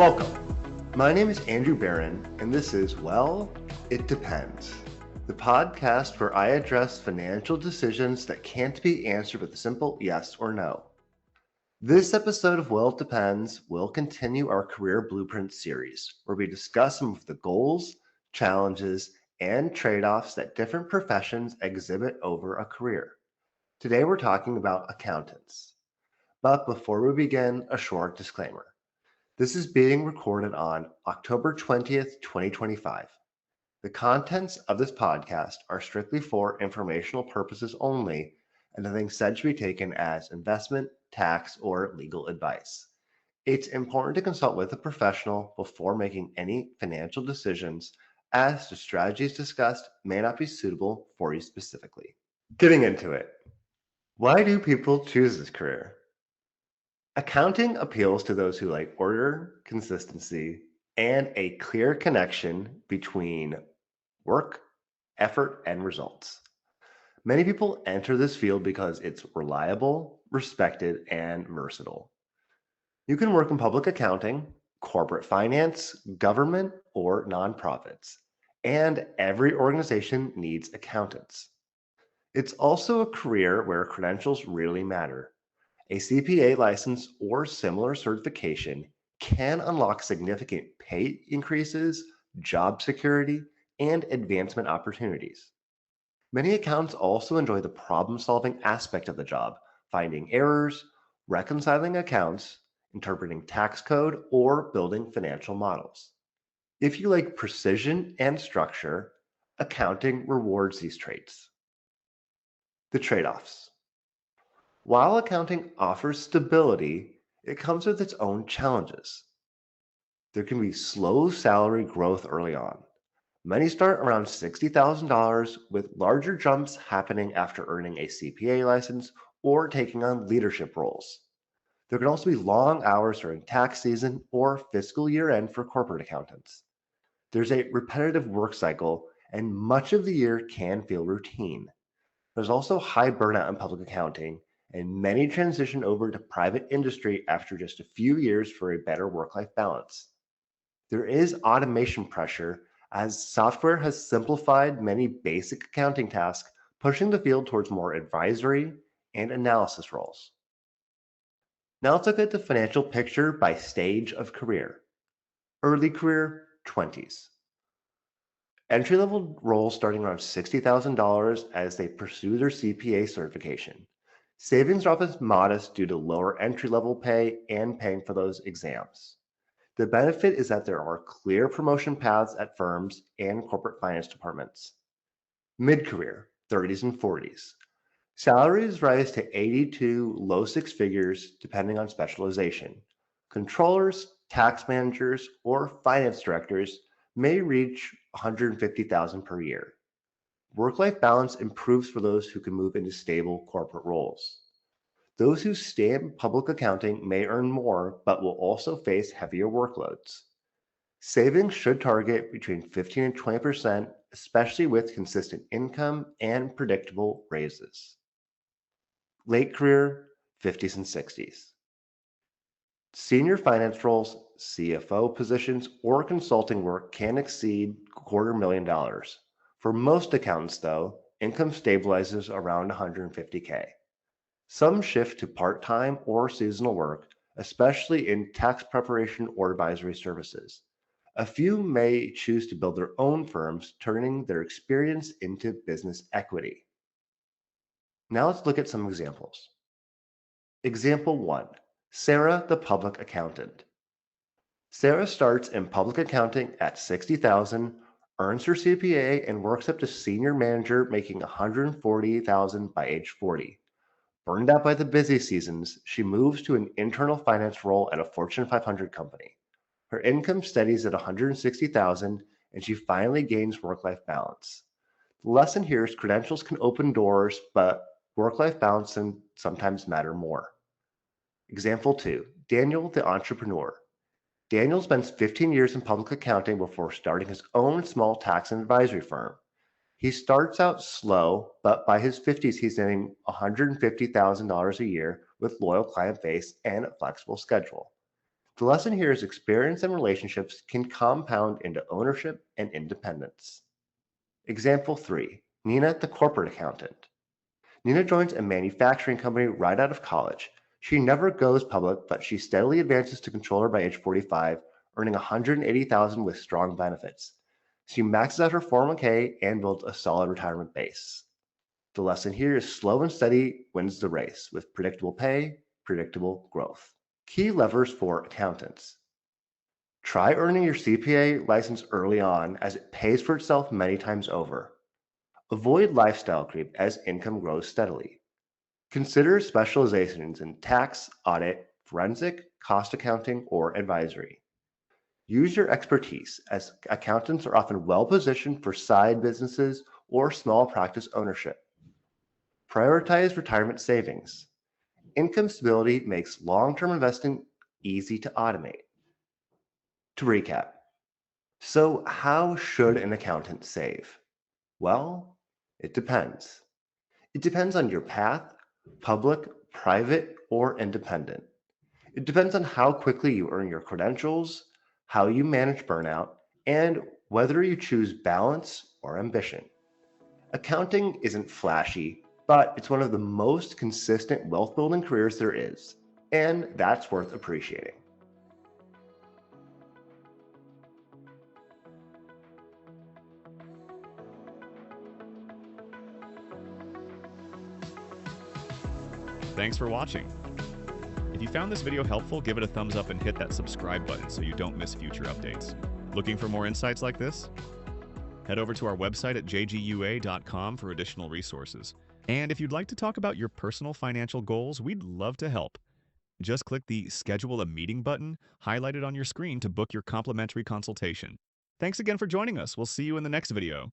Welcome. My name is Andrew Barron, and this is Well, It Depends, the podcast where I address financial decisions that can't be answered with a simple yes or no. This episode of Well, It Depends will continue our Career Blueprint series, where we discuss some of the goals, challenges, and trade-offs that different professions exhibit over a career. Today we're talking about accountants. But before we begin, a short disclaimer. This is being recorded on October 20th, 2025. The contents of this podcast are strictly for informational purposes only, and nothing said should be taken as investment, tax, or legal advice. It's important to consult with a professional before making any financial decisions, as the strategies discussed may not be suitable for you specifically. Getting into it, why do people choose this career? Accounting appeals to those who like order, consistency, and a clear connection between work, effort, and results. Many people enter this field because it's reliable, respected, and versatile. You can work in public accounting, corporate finance, government, or nonprofits, and every organization needs accountants. It's also a career where credentials really matter. A CPA license or similar certification can unlock significant pay increases, job security, and advancement opportunities. Many accountants also enjoy the problem-solving aspect of the job, finding errors, reconciling accounts, interpreting tax code, or building financial models. If you like precision and structure, accounting rewards these traits. The trade-offs. While accounting offers stability, it comes with its own challenges. There can be slow salary growth early on. Many start around $60,000, with larger jumps happening after earning a CPA license or taking on leadership roles. There can also be long hours during tax season or fiscal year end for corporate accountants. There's a repetitive work cycle, and much of the year can feel routine. There's also high burnout in public accounting, and many transition over to private industry after just a few years for a better work-life balance. There is automation pressure as software has simplified many basic accounting tasks, pushing the field towards more advisory and analysis roles. Now let's look at the financial picture by stage of career. Early career, 20s. Entry-level roles starting around $60,000 as they pursue their CPA certification. Savings are often modest due to lower entry-level pay and paying for those exams. The benefit is that there are clear promotion paths at firms and corporate finance departments. Mid-career, 30s and 40s. Salaries rise to 80 to low six figures depending on specialization. Controllers, tax managers, or finance directors may reach $150,000 per year. Work-life balance improves for those who can move into stable corporate roles. Those who stay in public accounting may earn more, but will also face heavier workloads. Savings should target between 15 and 20%, especially with consistent income and predictable raises. Late career, 50s and 60s. Senior finance roles, CFO positions, or consulting work can exceed $250,000. For most accountants, though, income stabilizes around $150K. Some shift to part-time or seasonal work, especially in tax preparation or advisory services. A few may choose to build their own firms, turning their experience into business equity. Now let's look at some examples. Example 1. Sarah, the public accountant. Sarah starts in public accounting at $60,000, earns her CPA, and works up to senior manager, making $140,000 by age 40. Burned out by the busy seasons, she moves to an internal finance role at a Fortune 500 company. Her income steadies at $160,000, and she finally gains work-life balance. The lesson here is credentials can open doors, but work-life balance can sometimes matter more. Example 2. Daniel, the entrepreneur. Daniel spends 15 years in public accounting before starting his own small tax and advisory firm. He starts out slow, but by his 50s, he's earning $150,000 a year with loyal client base and a flexible schedule. The lesson here is experience and relationships can compound into ownership and independence. Example 3, Nina, the corporate accountant. Nina joins a manufacturing company right out of college. She never goes public, but she steadily advances to controller by age 45, earning $180,000 with strong benefits. She maxes out her 401k and builds a solid retirement base. The lesson here is slow and steady wins the race with predictable pay, predictable growth. Key levers for accountants. Try earning your CPA license early on as it pays for itself many times over. Avoid lifestyle creep as income grows steadily. Consider specializations in tax, audit, forensic, cost accounting, or advisory. Use your expertise as accountants are often well positioned for side businesses or small practice ownership. Prioritize retirement savings. Income stability makes long term investing easy to automate. To recap, so how should an accountant save? Well, it depends. It depends on your path, public, private, or independent. It depends on how quickly you earn your credentials, how you manage burnout, and whether you choose balance or ambition. Accounting isn't flashy, but it's one of the most consistent wealth building careers there is, and that's worth appreciating. Thanks for watching. If you found this video helpful, give it a thumbs up and hit that subscribe button so you don't miss future updates. Looking for more insights like this? Head over to our website at jgua.com for additional resources. And if you'd like to talk about your personal financial goals, we'd love to help. Just click the Schedule a Meeting button highlighted on your screen to book your complimentary consultation. Thanks again for joining us. We'll see you in the next video.